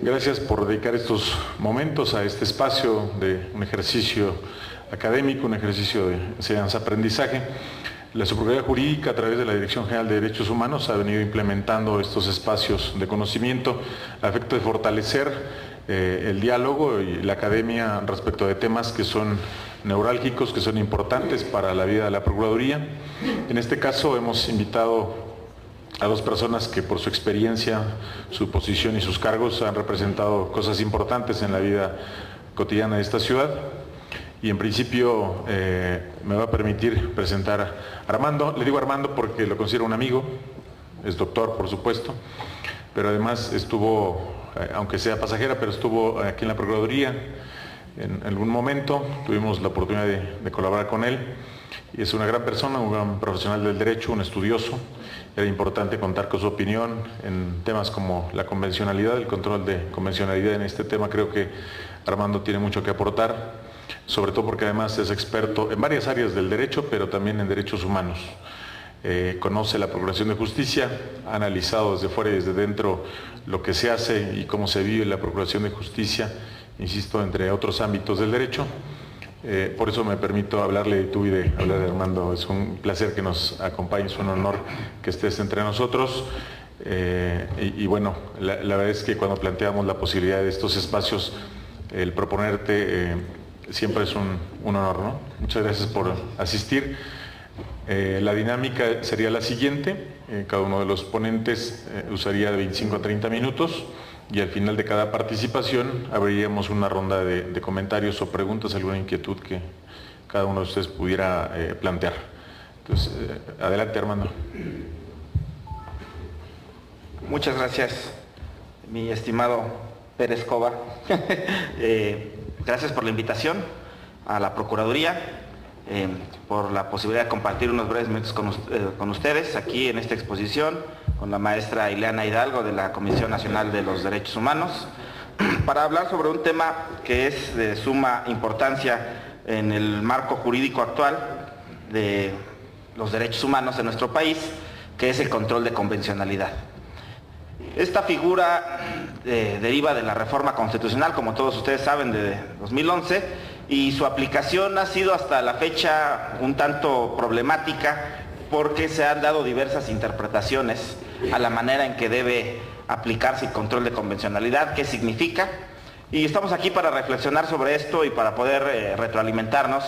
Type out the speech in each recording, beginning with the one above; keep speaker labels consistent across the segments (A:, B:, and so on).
A: Gracias por dedicar estos momentos a este espacio de un ejercicio académico, un ejercicio de enseñanza-aprendizaje. La Subprocuraduría Jurídica, a través de la Dirección General de Derechos Humanos, ha venido implementando estos espacios de conocimiento a efecto de fortalecer el diálogo y la academia respecto de temas que son neurálgicos, que son importantes para la vida de la Procuraduría. En este caso hemos invitado a dos personas que por su experiencia, su posición y sus cargos han representado cosas importantes en la vida cotidiana de esta ciudad. Y en principio me va a permitir presentar a Armando. Le digo Armando porque lo considero un amigo, es doctor por supuesto, pero además estuvo, aunque sea pasajera, pero estuvo aquí en la Procuraduría en algún momento. Tuvimos la oportunidad de colaborar con él. Y es una gran persona, un gran profesional del derecho, un estudioso. Era importante contar con su opinión en temas como la convencionalidad, el control de convencionalidad. En este tema creo que Armando tiene mucho que aportar, sobre todo porque además es experto en varias áreas del derecho, pero también en derechos humanos. Conoce la Procuración de Justicia, ha analizado desde fuera y desde dentro lo que se hace y cómo se vive la Procuración de Justicia, insisto, entre otros ámbitos del derecho. Por eso me permito hablarle de tú y de hablar de Armando. Es un placer que nos acompañes, un honor que estés entre nosotros. Y bueno, la verdad es que cuando planteamos la posibilidad de estos espacios, el proponerte siempre es un honor, ¿no? Muchas gracias por asistir. La dinámica sería la siguiente: cada uno de los ponentes usaría de 25 a 30 minutos. Y al final de cada participación abriríamos una ronda de comentarios o preguntas, alguna inquietud que cada uno de ustedes pudiera plantear. Entonces, adelante, Armando.
B: Muchas gracias, mi estimado Pérez Cova. Gracias por la invitación a la Procuraduría, por la posibilidad de compartir unos breves minutos con ustedes aquí en esta exposición, con la maestra Ileana Hidalgo de la Comisión Nacional de los Derechos Humanos, para hablar sobre un tema que es de suma importancia en el marco jurídico actual de los derechos humanos en nuestro país, que es el control de convencionalidad. Esta figura deriva de la reforma constitucional, como todos ustedes saben, de 2011, y su aplicación ha sido hasta la fecha un tanto problemática porque se han dado diversas interpretaciones a la manera en que debe aplicarse el control de convencionalidad, qué significa, y estamos aquí para reflexionar sobre esto y para poder retroalimentarnos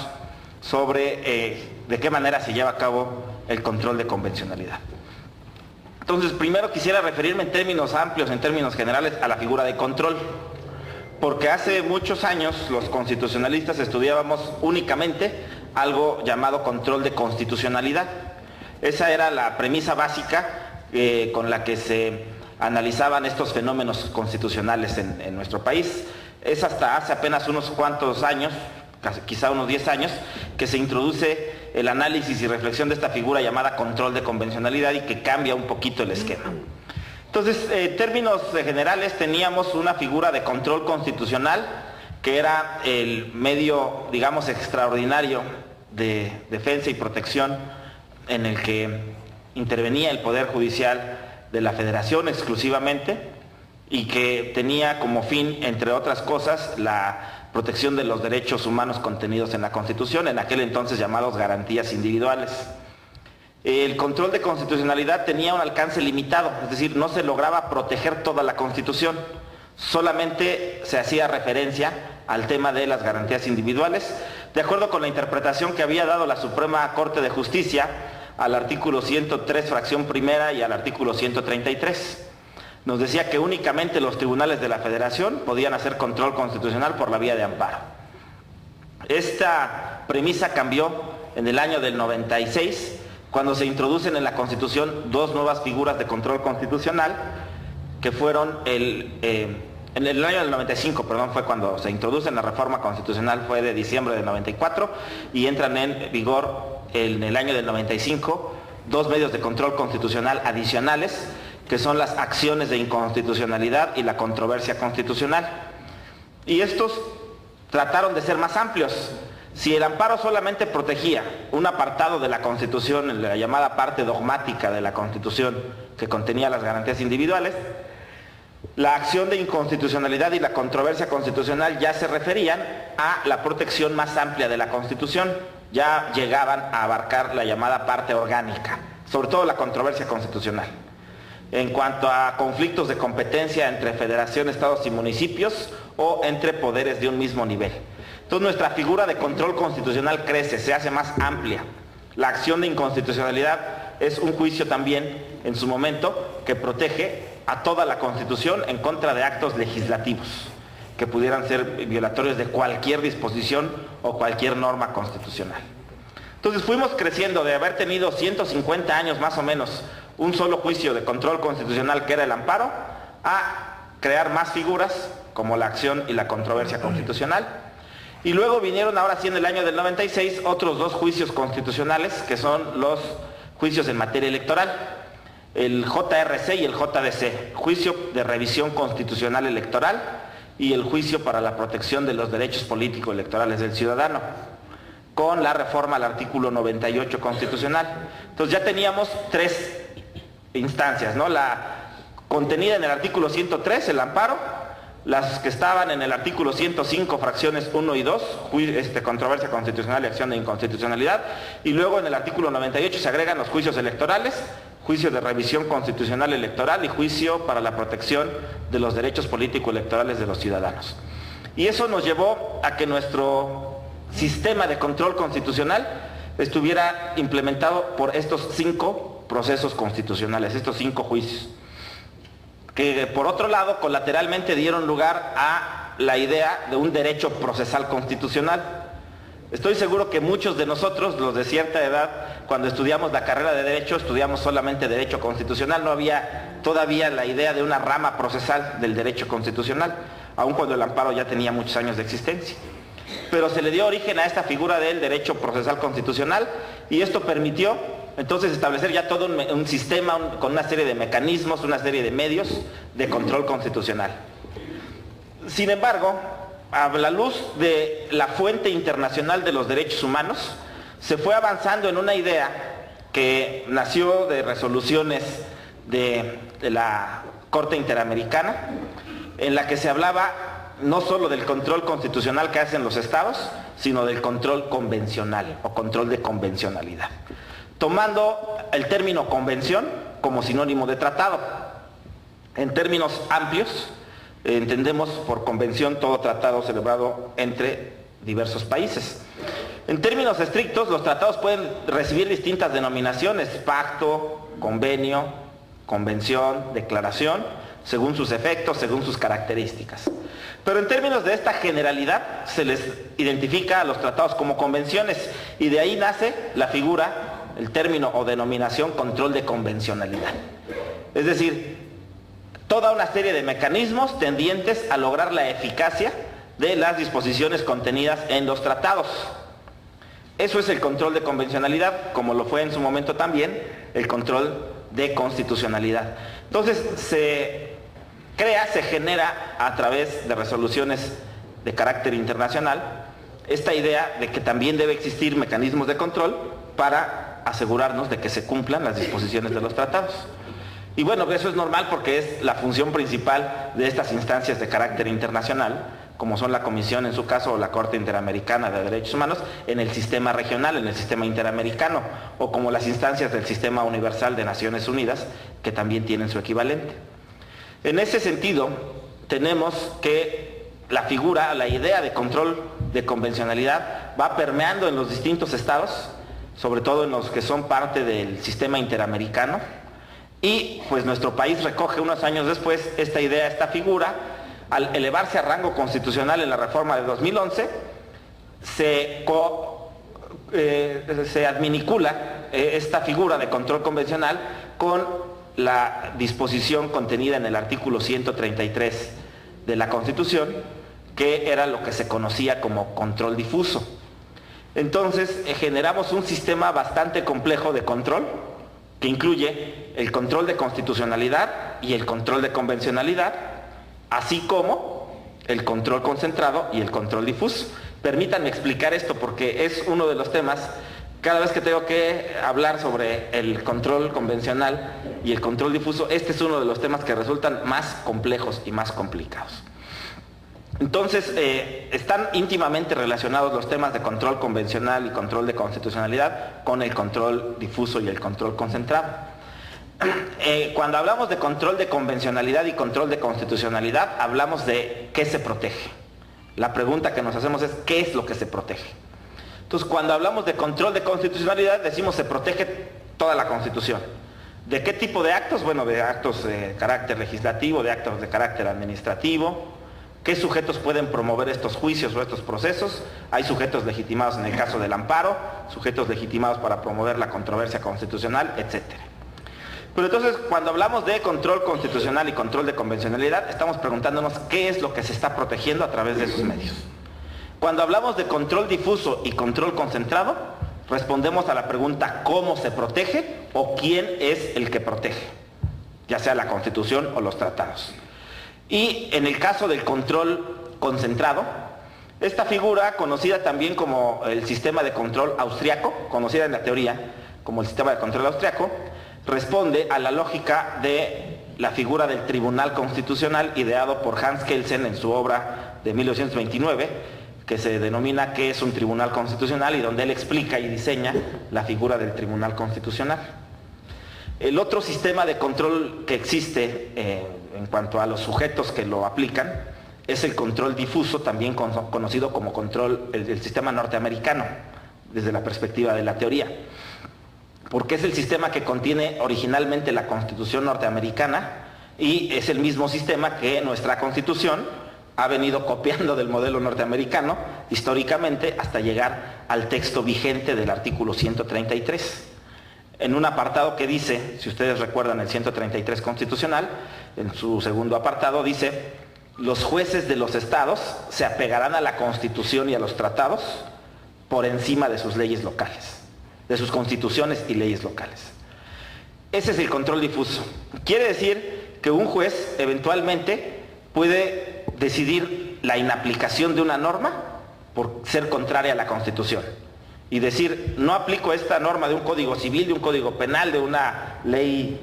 B: sobre de qué manera se lleva a cabo el control de convencionalidad. Entonces, primero quisiera referirme en términos amplios, en términos generales, a la figura de control, porque hace muchos años los constitucionalistas estudiábamos únicamente algo llamado control de constitucionalidad. Esa era la premisa básica con la que se analizaban estos fenómenos constitucionales en nuestro país. Es hasta hace apenas unos cuantos años, quizá unos 10 años, que se introduce el análisis y reflexión de esta figura llamada control de convencionalidad y que cambia un poquito el esquema. Entonces, en términos generales, teníamos una figura de control constitucional que era el medio, digamos, extraordinario de defensa y protección en el que intervenía el Poder Judicial de la Federación exclusivamente y que tenía como fin, entre otras cosas, la protección de los derechos humanos contenidos en la Constitución, en aquel entonces llamados garantías individuales. El control de constitucionalidad tenía un alcance limitado, es decir, no se lograba proteger toda la Constitución, solamente se hacía referencia al tema de las garantías individuales, de acuerdo con la interpretación que había dado la Suprema Corte de Justicia al artículo 103, fracción primera, y al artículo 133. Nos decía que únicamente los tribunales de la Federación podían hacer control constitucional por la vía de amparo. Esta premisa cambió en el año del 96, cuando se introducen en la Constitución dos nuevas figuras de control constitucional, que fueron en el año del 95, fue cuando se introduce en la reforma constitucional, fue de diciembre del 94, y entran en vigor en el año del 95 dos medios de control constitucional adicionales, que son las acciones de inconstitucionalidad y la controversia constitucional. Y estos trataron de ser más amplios. Si el amparo solamente protegía un apartado de la Constitución, la llamada parte dogmática de la Constitución, que contenía las garantías individuales, La acción de inconstitucionalidad y la controversia constitucional ya se referían a la protección más amplia de la Constitución, ya llegaban a abarcar la llamada parte orgánica, sobre todo la controversia constitucional. En cuanto a conflictos de competencia entre federación, estados y municipios o entre poderes de un mismo nivel. Entonces nuestra figura de control constitucional crece, se hace más amplia. La acción de inconstitucionalidad es un juicio también, en su momento, que protege a toda la Constitución en contra de actos legislativos que pudieran ser violatorios de cualquier disposición o cualquier norma constitucional. Entonces fuimos creciendo de haber tenido 150 años más o menos un solo juicio de control constitucional que era el amparo, a crear más figuras como la acción y la controversia constitucional. Y luego vinieron ahora sí en el año del 96 otros dos juicios constitucionales que son los juicios en materia electoral. El JRC y el JDC, juicio de revisión constitucional electoral y el juicio para la protección de los derechos políticos electorales del ciudadano, con la reforma al artículo 98 constitucional. Entonces ya teníamos tres instancias, ¿no? La contenida en el artículo 103, el amparo, las que estaban en el artículo 105, fracciones 1 y 2, controversia constitucional y acción de inconstitucionalidad, y luego en el artículo 98 se agregan los juicios electorales, juicio de revisión constitucional electoral y juicio para la protección de los derechos político-electorales de los ciudadanos. Y eso nos llevó a que nuestro sistema de control constitucional estuviera implementado por estos 5 procesos constitucionales, estos 5 juicios, que por otro lado colateralmente dieron lugar a la idea de un derecho procesal constitucional. Estoy seguro que muchos de nosotros, los de cierta edad, cuando estudiamos la carrera de Derecho, estudiamos solamente Derecho Constitucional, no había todavía la idea de una rama procesal del Derecho Constitucional, aun cuando el amparo ya tenía muchos años de existencia. Pero se le dio origen a esta figura del Derecho Procesal Constitucional y esto permitió entonces establecer ya todo un sistema con una serie de mecanismos, una serie de medios de control constitucional. Sin embargo, a la luz de la fuente internacional de los derechos humanos, se fue avanzando en una idea que nació de resoluciones de la Corte Interamericana, en la que se hablaba no solo del control constitucional que hacen los estados, sino del control convencional o control de convencionalidad, tomando el término convención como sinónimo de tratado. En términos amplios, entendemos por convención todo tratado celebrado entre diversos países. En términos estrictos, los tratados pueden recibir distintas denominaciones: pacto, convenio, convención, declaración, según sus efectos, según sus características. Pero en términos de esta generalidad, se les identifica a los tratados como convenciones y de ahí nace la figura, el término o denominación control de convencionalidad. Es decir, toda una serie de mecanismos tendientes a lograr la eficacia de las disposiciones contenidas en los tratados. Eso es el control de convencionalidad, como lo fue en su momento también el control de constitucionalidad. Entonces se genera a través de resoluciones de carácter internacional esta idea de que también debe existir mecanismos de control para asegurarnos de que se cumplan las disposiciones de los tratados. Y bueno, eso es normal porque es la función principal de estas instancias de carácter internacional, como son la Comisión en su caso o la Corte Interamericana de Derechos Humanos en el sistema regional, en el sistema interamericano, o como las instancias del Sistema Universal de Naciones Unidas, que también tienen su equivalente. En ese sentido, tenemos que la figura, la idea de control de convencionalidad va permeando en los distintos estados, sobre todo en los que son parte del sistema interamericano, y pues nuestro país recoge unos años después esta idea, esta figura. Al elevarse a rango constitucional en la reforma de 2011, se adminicula esta figura de control convencional con la disposición contenida en el artículo 133 de la Constitución, que era lo que se conocía como control difuso. Entonces generamos un sistema bastante complejo de control, que incluye el control de constitucionalidad y el control de convencionalidad, así como el control concentrado y el control difuso. Permítanme explicar esto porque es uno de los temas Cada vez que tengo que hablar sobre el control convencional y el control difuso, este es uno de los temas que resultan más complejos y más complicados. Entonces, están íntimamente relacionados los temas de control convencional y control de constitucionalidad con el control difuso y el control concentrado. Cuando hablamos de control de convencionalidad y control de constitucionalidad, hablamos de qué se protege. La pregunta que nos hacemos es, ¿qué es lo que se protege? Entonces, cuando hablamos de control de constitucionalidad, decimos se protege toda la Constitución. ¿De qué tipo de actos? Bueno, de actos de carácter legislativo, de actos de carácter administrativo. ¿Qué sujetos pueden promover estos juicios o estos procesos? Hay sujetos legitimados en el caso del amparo, sujetos legitimados para promover la controversia constitucional, etc. Pero entonces, cuando hablamos de control constitucional y control de convencionalidad, estamos preguntándonos qué es lo que se está protegiendo a través de esos medios. Cuando hablamos de control difuso y control concentrado, respondemos a la pregunta ¿cómo se protege? O ¿quién es el que protege? Ya sea la Constitución o los tratados. Y en el caso del control concentrado, esta figura, conocida también como el sistema de control austriaco, conocida en la teoría como el sistema de control austriaco, responde a la lógica de la figura del Tribunal Constitucional ideado por Hans Kelsen en su obra de 1929, que se denomina ¿Qué es un Tribunal Constitucional?, y donde él explica y diseña la figura del Tribunal Constitucional. El otro sistema de control que existe en cuanto a los sujetos que lo aplican es el control difuso, también conocido como control, el sistema norteamericano, desde la perspectiva de la teoría, porque es el sistema que contiene originalmente la Constitución norteamericana y es el mismo sistema que nuestra Constitución ha venido copiando del modelo norteamericano históricamente hasta llegar al texto vigente del artículo 133. En un apartado que dice, si ustedes recuerdan el 133 constitucional, en su segundo apartado dice: los jueces de los estados se apegarán a la Constitución y a los tratados por encima de sus leyes locales, de sus constituciones y leyes locales. Ese es el control difuso. Quiere decir que un juez eventualmente puede decidir la inaplicación de una norma por ser contraria a la Constitución y decir, no aplico esta norma de un código civil, de un código penal, de una ley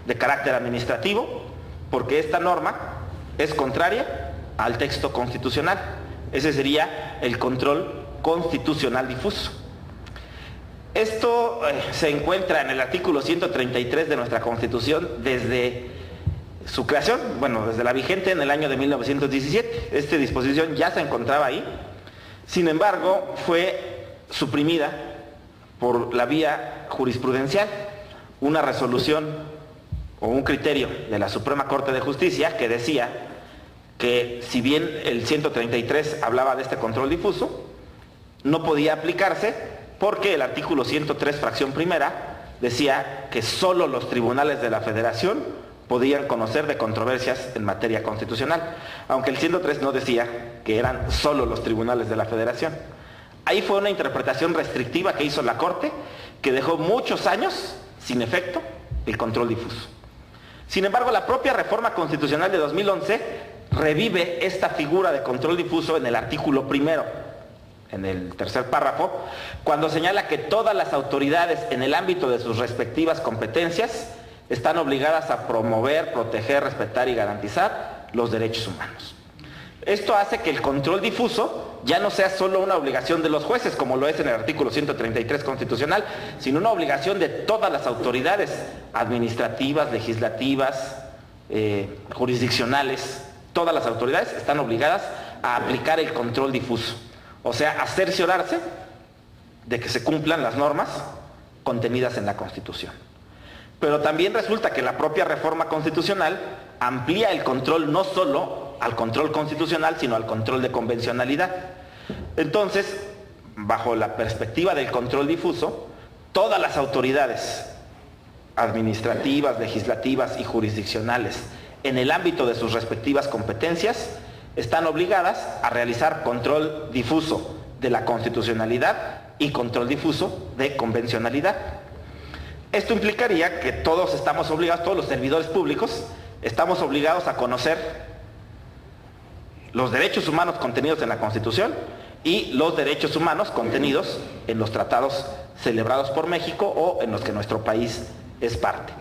B: de carácter administrativo, porque esta norma es contraria al texto constitucional. Ese sería el control constitucional difuso. Esto se encuentra en el artículo 133 de nuestra Constitución desde su creación, bueno, desde la vigente en el año de 1917. Esta disposición ya se encontraba ahí, sin embargo, fue suprimida por la vía jurisprudencial, una resolución o un criterio de la Suprema Corte de Justicia que decía que si bien el 133 hablaba de este control difuso, no podía aplicarse porque el artículo 103, fracción primera, decía que solo los tribunales de la Federación podían conocer de controversias en materia constitucional, aunque el 103 no decía que eran solo los tribunales de la Federación. Ahí fue una interpretación restrictiva que hizo la Corte, que dejó muchos años sin efecto el control difuso. Sin embargo, la propia reforma constitucional de 2011 revive esta figura de control difuso en el artículo primero, en el tercer párrafo, cuando señala que todas las autoridades en el ámbito de sus respectivas competencias están obligadas a promover, proteger, respetar y garantizar los derechos humanos. Esto hace que el control difuso ya no sea solo una obligación de los jueces, como lo es en el artículo 133 constitucional, sino una obligación de todas las autoridades administrativas, legislativas, jurisdiccionales. Todas las autoridades están obligadas a aplicar el control difuso, o sea, a cerciorarse de que se cumplan las normas contenidas en la Constitución. Pero también resulta que la propia reforma constitucional amplía el control no solo al control constitucional, sino al control de convencionalidad. Entonces, bajo la perspectiva del control difuso, todas las autoridades administrativas, legislativas y jurisdiccionales en el ámbito de sus respectivas competencias están obligadas a realizar control difuso de la constitucionalidad y control difuso de convencionalidad. Esto implicaría que todos estamos obligados, todos los servidores públicos, estamos obligados a conocer los derechos humanos contenidos en la Constitución y los derechos humanos contenidos en los tratados celebrados por México o en los que nuestro país es parte.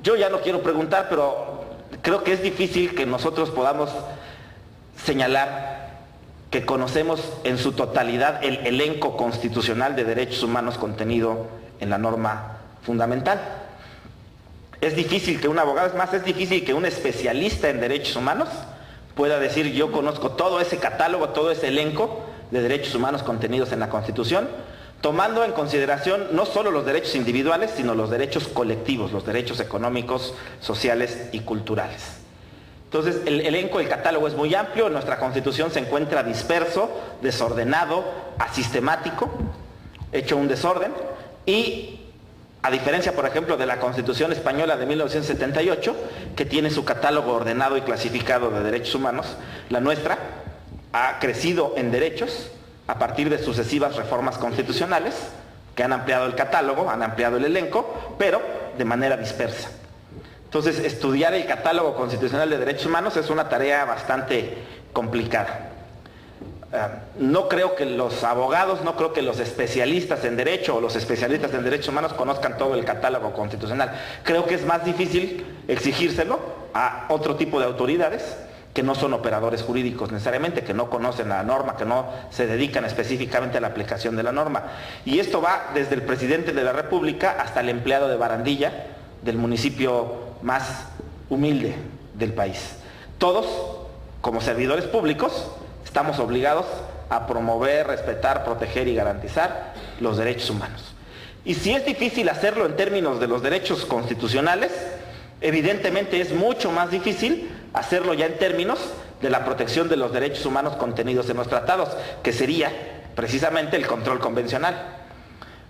B: Yo ya no quiero preguntar, pero creo que es difícil que nosotros podamos señalar que conocemos en su totalidad el elenco constitucional de derechos humanos contenido en la norma fundamental. Es difícil que un abogado, es más, es difícil que un especialista en derechos humanos pueda decir yo conozco todo ese catálogo, todo ese elenco de derechos humanos contenidos en la Constitución, tomando en consideración no solo los derechos individuales, sino los derechos colectivos, los derechos económicos, sociales y culturales. Entonces, el elenco, el catálogo es muy amplio, en nuestra Constitución se encuentra disperso, desordenado, asistemático, hecho un desorden, y a diferencia, por ejemplo, de la Constitución Española de 1978, que tiene su catálogo ordenado y clasificado de derechos humanos, la nuestra ha crecido en derechos a partir de sucesivas reformas constitucionales que han ampliado el catálogo, han ampliado el elenco, pero de manera dispersa. Entonces, estudiar el catálogo constitucional de derechos humanos es una tarea bastante complicada. No creo que los abogados, no creo que los especialistas en derecho o los especialistas en derechos humanos conozcan todo el catálogo constitucional. Creo que es más difícil exigírselo a otro tipo de autoridades que no son operadores jurídicos necesariamente, que no conocen la norma, que no se dedican específicamente a la aplicación de la norma. Y esto va desde el presidente de la República hasta el empleado de barandilla del municipio más humilde del país. Todos, como servidores públicos, estamos obligados a promover, respetar, proteger y garantizar los derechos humanos. Y si es difícil hacerlo en términos de los derechos constitucionales, evidentemente es mucho más difícil hacerlo ya en términos de la protección de los derechos humanos contenidos en los tratados, que sería precisamente el control convencional.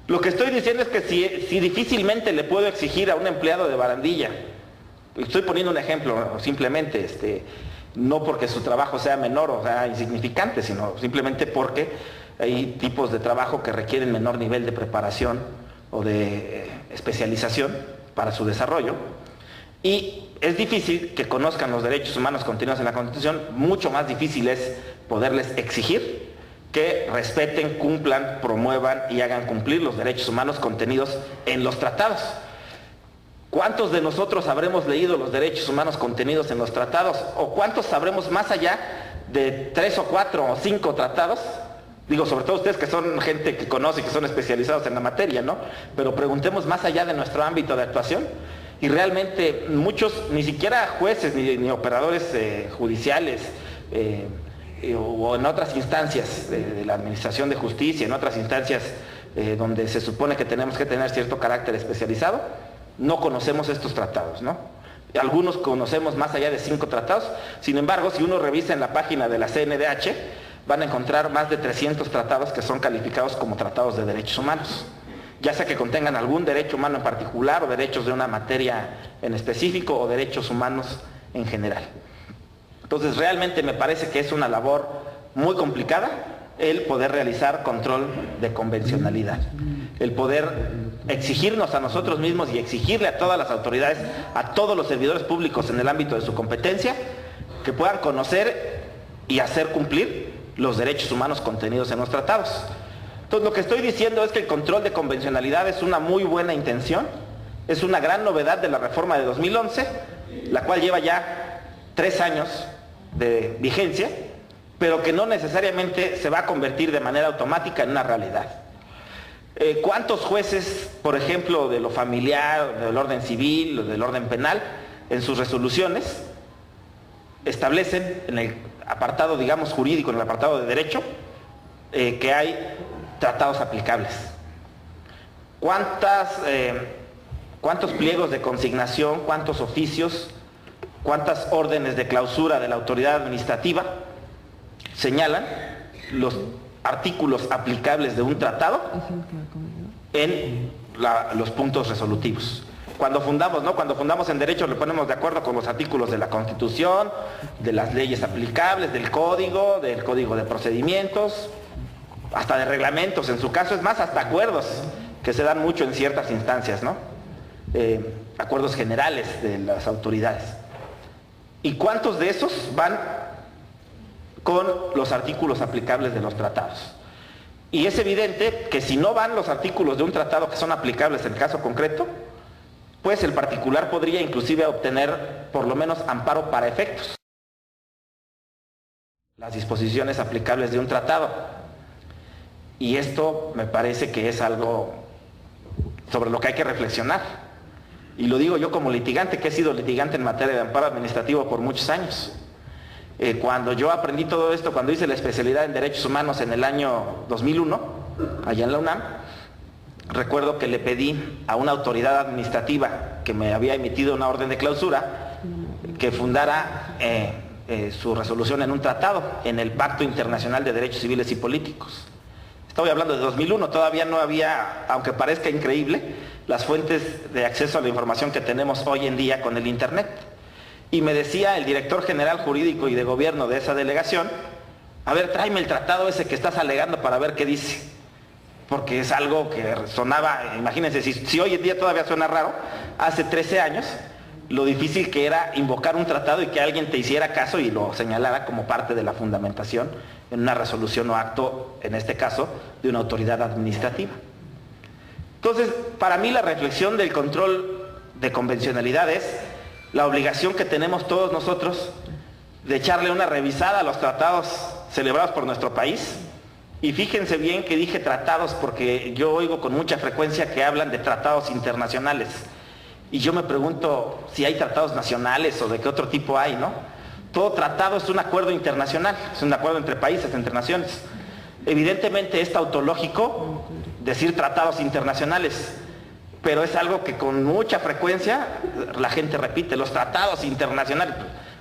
B: Lo que estoy diciendo es que si difícilmente le puedo exigir a un empleado de barandilla, estoy poniendo un ejemplo simplemente, no porque su trabajo sea menor o sea insignificante, sino simplemente porque hay tipos de trabajo que requieren menor nivel de preparación o de especialización para su desarrollo. Y es difícil que conozcan los derechos humanos contenidos en la Constitución, mucho más difícil es poderles exigir que respeten, cumplan, promuevan y hagan cumplir los derechos humanos contenidos en los tratados. ¿Cuántos de nosotros habremos leído los derechos humanos contenidos en los tratados? ¿O cuántos sabremos más allá de 3 o 4 o 5 tratados? Digo, sobre todo ustedes que son gente que conoce, que son especializados en la materia, ¿no? Pero preguntemos más allá de nuestro ámbito de actuación. Y realmente muchos, ni siquiera jueces ni operadores judiciales o en otras instancias de la administración de justicia, en otras instancias donde se supone que tenemos que tener cierto carácter especializado, no conocemos estos tratados, ¿no? Algunos conocemos más allá de 5 tratados, sin embargo, si uno revisa en la página de la CNDH, van a encontrar más de 300 tratados que son calificados como tratados de derechos humanos, ya sea que contengan algún derecho humano en particular o derechos de una materia en específico o derechos humanos en general. Entonces, realmente me parece que es una labor muy complicada el poder realizar control de convencionalidad, el poder exigirnos a nosotros mismos y exigirle a todas las autoridades, a todos los servidores públicos en el ámbito de su competencia, que puedan conocer y hacer cumplir los derechos humanos contenidos en los tratados. Entonces, lo que estoy diciendo es que el control de convencionalidad es una muy buena intención, es una gran novedad de la reforma de 2011, la cual lleva ya 3 años de vigencia, pero que no necesariamente se va a convertir de manera automática en una realidad. ¿Cuántos jueces, por ejemplo, de lo familiar, del orden civil o del orden penal, en sus resoluciones establecen en el apartado, digamos, jurídico, en el apartado de derecho, que hay tratados aplicables? ¿Cuántos pliegos de consignación, cuántos oficios, cuántas órdenes de clausura de la autoridad administrativa señalan los artículos aplicables de un tratado en los puntos resolutivos? Cuando fundamos, ¿no? Cuando fundamos en derecho le ponemos de acuerdo con los artículos de la Constitución, de las leyes aplicables, del código de procedimientos, hasta de reglamentos, en su caso, es más, hasta acuerdos que se dan mucho en ciertas instancias, ¿no? Acuerdos generales de las autoridades. ¿Y cuántos de esos van con los artículos aplicables de los tratados? Y es evidente que si no van los artículos de un tratado que son aplicables en el caso concreto, pues el particular podría inclusive obtener por lo menos amparo para efectos las disposiciones aplicables de un tratado. Y esto me parece que es algo sobre lo que hay que reflexionar. Y lo digo yo como litigante, que he sido litigante en materia de amparo administrativo por muchos años. Cuando yo aprendí todo esto, cuando hice la especialidad en Derechos Humanos en el año 2001, allá en la UNAM, recuerdo que le pedí a una autoridad administrativa que me había emitido una orden de clausura que fundara su resolución en un tratado, en el Pacto Internacional de Derechos Civiles y Políticos. Estoy hablando de 2001, todavía no había, aunque parezca increíble, las fuentes de acceso a la información que tenemos hoy en día con el Internet. Y me decía el director general jurídico y de gobierno de esa delegación, a ver, tráeme el tratado ese que estás alegando para ver qué dice. Porque es algo que sonaba, imagínense, si hoy en día todavía suena raro, hace 13 años, lo difícil que era invocar un tratado y que alguien te hiciera caso y lo señalara como parte de la fundamentación en una resolución o acto, en este caso, de una autoridad administrativa. Entonces, para mí la reflexión del control de convencionalidad es la obligación que tenemos todos nosotros de echarle una revisada a los tratados celebrados por nuestro país. Y fíjense bien que dije tratados porque yo oigo con mucha frecuencia que hablan de tratados internacionales. Y yo me pregunto si hay tratados nacionales o de qué otro tipo hay, ¿no? Todo tratado es un acuerdo internacional, es un acuerdo entre países, entre naciones. Evidentemente es tautológico decir tratados internacionales, pero es algo que con mucha frecuencia la gente repite, los tratados internacionales.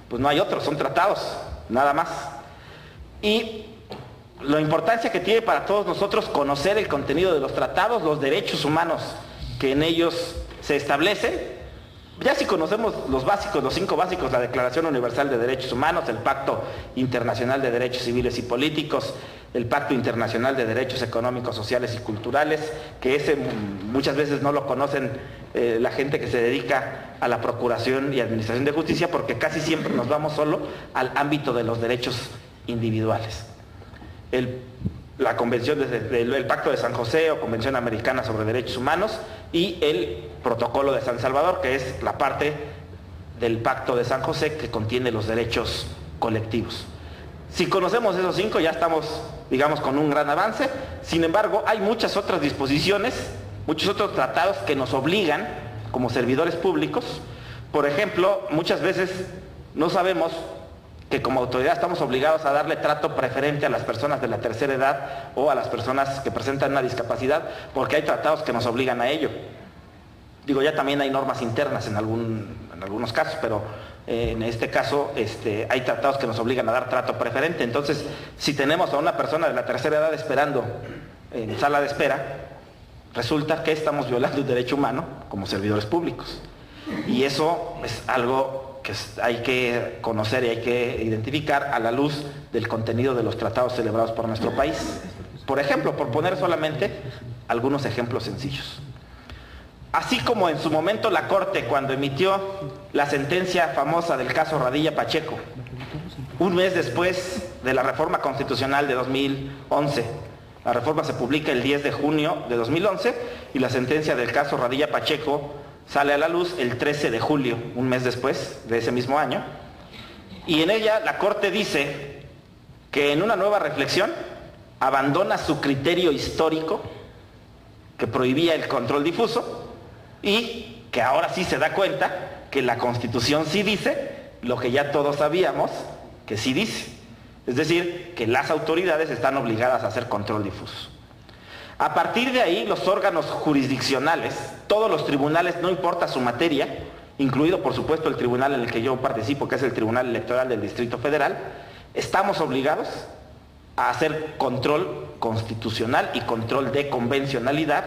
B: Pues no hay otros, son tratados, nada más. Y la importancia que tiene para todos nosotros conocer el contenido de los tratados, los derechos humanos que en ellos se establecen. Ya si conocemos los básicos, los 5 básicos, la Declaración Universal de Derechos Humanos, el Pacto Internacional de Derechos Civiles y Políticos, el Pacto Internacional de Derechos Económicos, Sociales y Culturales, que ese muchas veces no lo conocen la gente que se dedica a la Procuración y Administración de Justicia, porque casi siempre nos vamos solo al ámbito de los derechos individuales. La Convención el Pacto de San José o Convención Americana sobre Derechos Humanos y el Protocolo de San Salvador, que es la parte del Pacto de San José que contiene los derechos colectivos. Si conocemos esos 5 ya estamos, digamos, con un gran avance. Sin embargo, hay muchas otras disposiciones, muchos otros tratados que nos obligan como servidores públicos. Por ejemplo, muchas veces no sabemos que como autoridad estamos obligados a darle trato preferente a las personas de la tercera edad o a las personas que presentan una discapacidad, porque hay tratados que nos obligan a ello. Digo, ya también hay normas internas en algunos casos, pero en este caso hay tratados que nos obligan a dar trato preferente. Entonces, si tenemos a una persona de la tercera edad esperando en sala de espera, resulta que estamos violando un derecho humano como servidores públicos. Y eso es algo que hay que conocer y hay que identificar a la luz del contenido de los tratados celebrados por nuestro país. Por ejemplo, por poner solamente algunos ejemplos sencillos. Así como en su momento la Corte, cuando emitió la sentencia famosa del caso Radilla Pacheco, un mes después de la reforma constitucional de 2011, la reforma se publica el 10 de junio de 2011 y la sentencia del caso Radilla Pacheco sale a la luz el 13 de julio, un mes después de ese mismo año, y en ella la Corte dice que en una nueva reflexión abandona su criterio histórico que prohibía el control difuso y que ahora sí se da cuenta que la Constitución sí dice lo que ya todos sabíamos que sí dice, es decir, que las autoridades están obligadas a hacer control difuso. A partir de ahí, los órganos jurisdiccionales, todos los tribunales, no importa su materia, incluido por supuesto el tribunal en el que yo participo, que es el Tribunal Electoral del Distrito Federal, estamos obligados a hacer control constitucional y control de convencionalidad.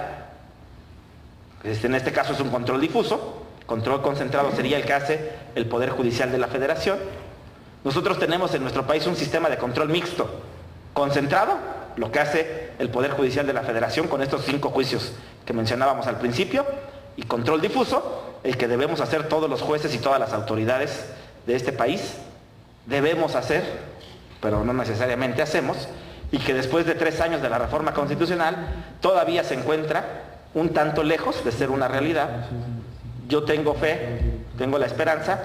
B: En este caso es un control difuso, control concentrado sería el que hace el Poder Judicial de la Federación. Nosotros tenemos en nuestro país un sistema de control mixto, concentrado, lo que hace el Poder Judicial de la Federación con estos 5 juicios que mencionábamos al principio, y control difuso, el que debemos hacer todos los jueces y todas las autoridades de este país, debemos hacer, pero no necesariamente hacemos, y que después de 3 años de la reforma constitucional todavía se encuentra un tanto lejos de ser una realidad. Yo tengo fe, tengo la esperanza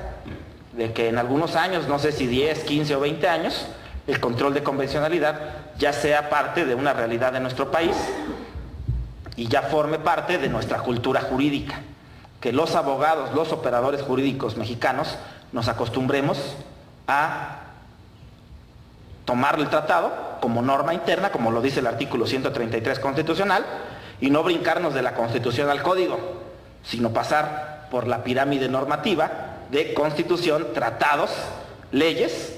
B: de que en algunos años, no sé si 10, 15 o 20 años, el control de convencionalidad ya sea parte de una realidad de nuestro país y ya forme parte de nuestra cultura jurídica. Que los abogados, los operadores jurídicos mexicanos nos acostumbremos a tomar el tratado como norma interna, como lo dice el artículo 133 constitucional, y no brincarnos de la Constitución al Código, sino pasar por la pirámide normativa de Constitución, tratados, leyes,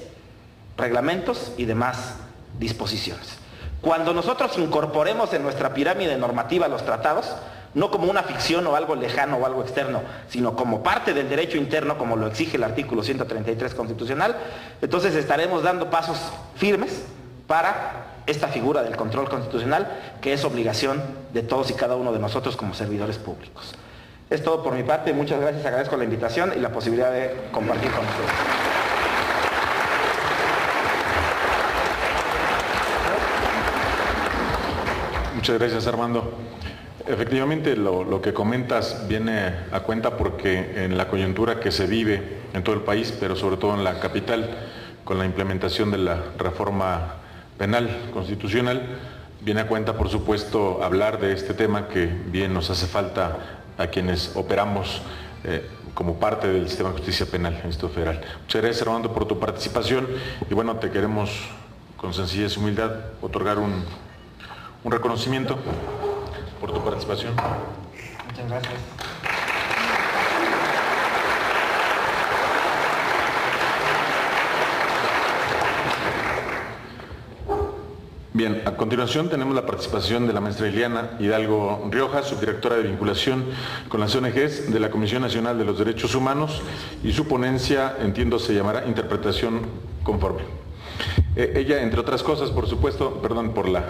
B: reglamentos y demás disposiciones. Cuando nosotros incorporemos en nuestra pirámide normativa los tratados, no como una ficción o algo lejano o algo externo, sino como parte del derecho interno, como lo exige el artículo 133 constitucional, entonces estaremos dando pasos firmes para esta figura del control constitucional, que es obligación de todos y cada uno de nosotros como servidores públicos. Es todo por mi parte, muchas gracias, agradezco la invitación y la posibilidad de compartir con ustedes.
A: Muchas gracias, Armando. Efectivamente, lo que comentas viene a cuenta porque en la coyuntura que se vive en todo el país, pero sobre todo en la capital, con la implementación de la reforma penal constitucional, viene a cuenta, por supuesto, hablar de este tema que bien nos hace falta a quienes operamos como parte del sistema de justicia penal en el Instituto Federal. Muchas gracias, Armando, por tu participación y bueno, te queremos con sencillez y humildad otorgar un reconocimiento por tu participación.
B: Muchas gracias.
A: Bien, a continuación tenemos la participación de la maestra Ileana Hidalgo Rioja, subdirectora de vinculación con las ONGs de la Comisión Nacional de los Derechos Humanos, y su ponencia, entiendo, se llamará Interpretación Conforme. Ella, entre otras cosas, por supuesto, perdón por la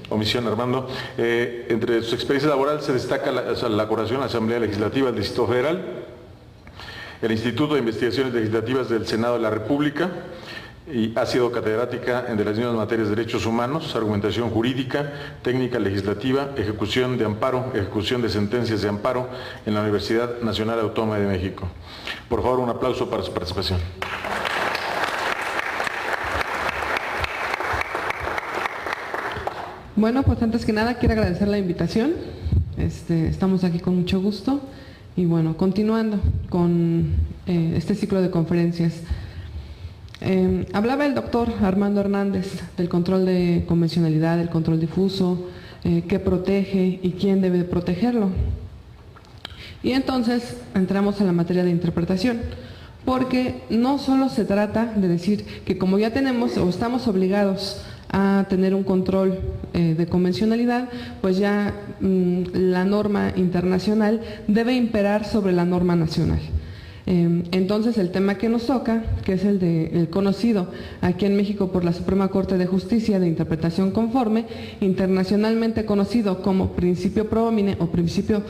A: omisión, Armando, entre su experiencia laboral se destaca la colaboración en la Asamblea Legislativa del Distrito Federal, el Instituto de Investigaciones Legislativas del Senado de la República, y ha sido catedrática en de las mismas materias de derechos humanos, argumentación jurídica, técnica legislativa, ejecución de amparo, ejecución de sentencias de amparo en la Universidad Nacional Autónoma de México. Por favor, un aplauso para su participación.
C: Bueno, pues antes que nada quiero agradecer la invitación. Estamos aquí con mucho gusto y bueno, continuando con este ciclo de conferencias. Hablaba el doctor Armando Hernández del control de convencionalidad, del control difuso, qué protege y quién debe protegerlo. Y entonces entramos a la materia de interpretación, porque no solo se trata de decir que como ya tenemos o estamos obligados a tener un control de convencionalidad, pues ya la norma internacional debe imperar sobre la norma nacional. Entonces el tema que nos toca, que es el conocido aquí en México por la Suprema Corte de Justicia de interpretación conforme, internacionalmente conocido como principio pro homine o principio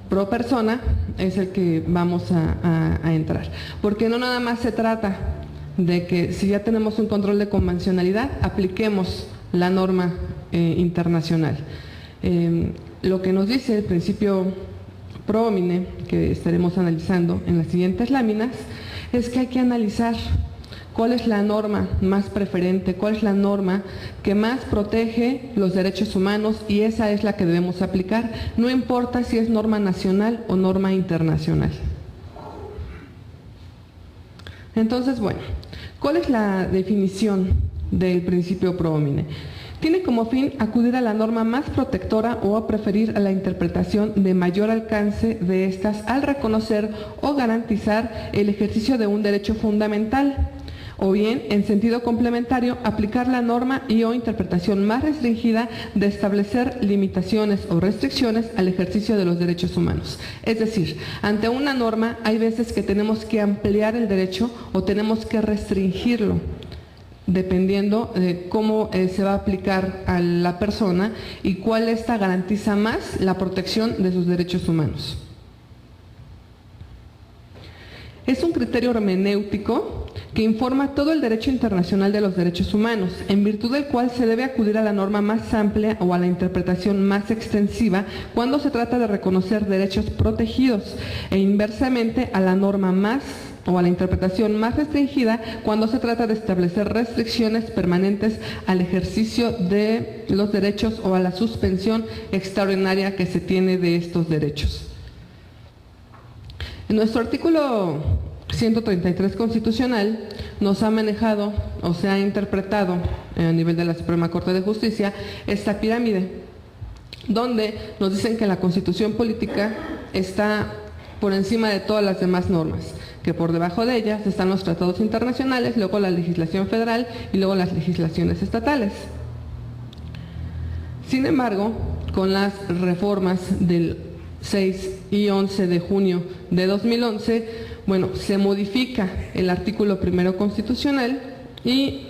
C: pro persona, es el que vamos a entrar. Porque no nada más se trata de que si ya tenemos un control de convencionalidad, apliquemos la norma internacional. Lo que nos dice el principio pro homine, que estaremos analizando en las siguientes láminas, es que hay que analizar cuál es la norma más preferente, cuál es la norma que más protege los derechos humanos, y esa es la que debemos aplicar, no importa si es norma nacional o norma internacional. Entonces, bueno, ¿cuál es la definición del principio pro homine? Tiene como fin acudir a la norma más protectora o a preferir a la interpretación de mayor alcance de estas al reconocer o garantizar el ejercicio de un derecho fundamental, o bien, en sentido complementario, aplicar la norma y o interpretación más restringida de establecer limitaciones o restricciones al ejercicio de los derechos humanos. Es decir, ante una norma hay veces que tenemos que ampliar el derecho o tenemos que restringirlo, dependiendo de cómo se va a aplicar a la persona y cuál esta garantiza más la protección de sus derechos humanos. Es un criterio hermenéutico que informa todo el derecho internacional de los derechos humanos, en virtud del cual se debe acudir a la norma más amplia o a la interpretación más extensiva cuando se trata de reconocer derechos protegidos, e inversamente a la norma más o a la interpretación más restringida cuando se trata de establecer restricciones permanentes al ejercicio de los derechos o a la suspensión extraordinaria que se tiene de estos derechos. En nuestro artículo 133 constitucional nos ha manejado o se ha interpretado a nivel de la Suprema Corte de Justicia esta pirámide, donde nos dicen que la Constitución política está por encima de todas las demás normas, que por debajo de ellas están los tratados internacionales, luego la legislación federal y luego las legislaciones estatales. Sin embargo, con las reformas del 6 y 11 de junio de 2011, bueno, se modifica el artículo primero constitucional y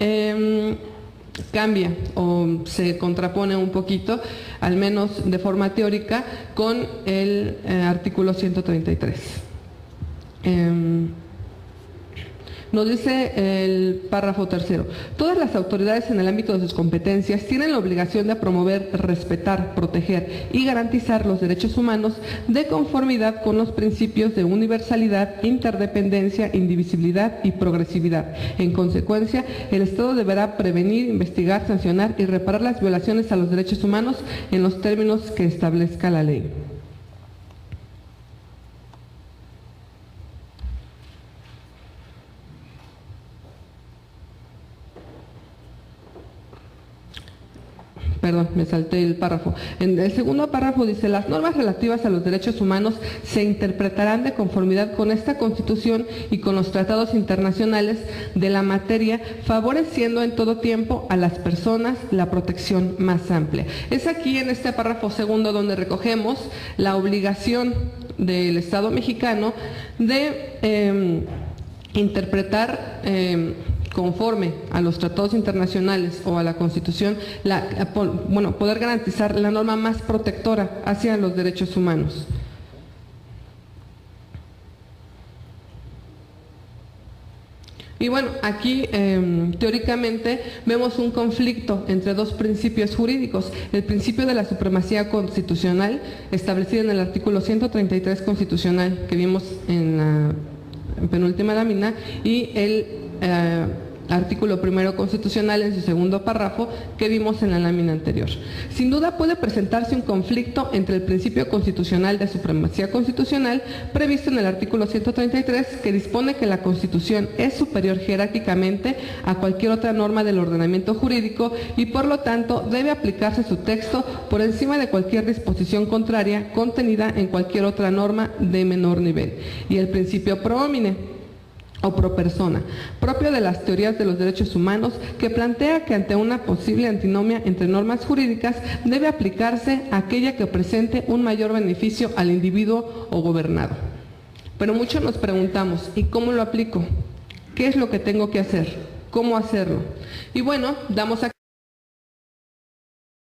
C: cambia o se contrapone un poquito, al menos de forma teórica, con el artículo 133. Nos dice el párrafo tercero: todas las autoridades en el ámbito de sus competencias tienen la obligación de promover, respetar, proteger y garantizar los derechos humanos de conformidad con los principios de universalidad, interdependencia, indivisibilidad y progresividad. En consecuencia, el Estado deberá prevenir, investigar, sancionar y reparar las violaciones a los derechos humanos en los términos que establezca la ley. Perdón, me salté el párrafo. En el segundo párrafo dice: las normas relativas a los derechos humanos se interpretarán de conformidad con esta Constitución y con los tratados internacionales de la materia, favoreciendo en todo tiempo a las personas la protección más amplia. Es aquí en este párrafo segundo donde recogemos la obligación del Estado mexicano de interpretar conforme a los tratados internacionales o a la Constitución, poder garantizar la norma más protectora hacia los derechos humanos. Y bueno, aquí teóricamente vemos un conflicto entre dos principios jurídicos: el principio de la supremacía constitucional, establecido en el artículo 133 constitucional que vimos en la penúltima lámina, y el artículo primero constitucional en su segundo párrafo que vimos en la lámina anterior. Sin duda puede presentarse un conflicto entre el principio constitucional de supremacía constitucional previsto en el artículo 133, que dispone que la Constitución es superior jerárquicamente a cualquier otra norma del ordenamiento jurídico y por lo tanto debe aplicarse su texto por encima de cualquier disposición contraria contenida en cualquier otra norma de menor nivel, y el principio pro homine o pro persona, propio de las teorías de los derechos humanos, que plantea que ante una posible antinomia entre normas jurídicas debe aplicarse aquella que presente un mayor beneficio al individuo o gobernado. Pero muchos nos preguntamos: ¿y cómo lo aplico? ¿Qué es lo que tengo que hacer? ¿Cómo hacerlo? Y bueno, damos aquí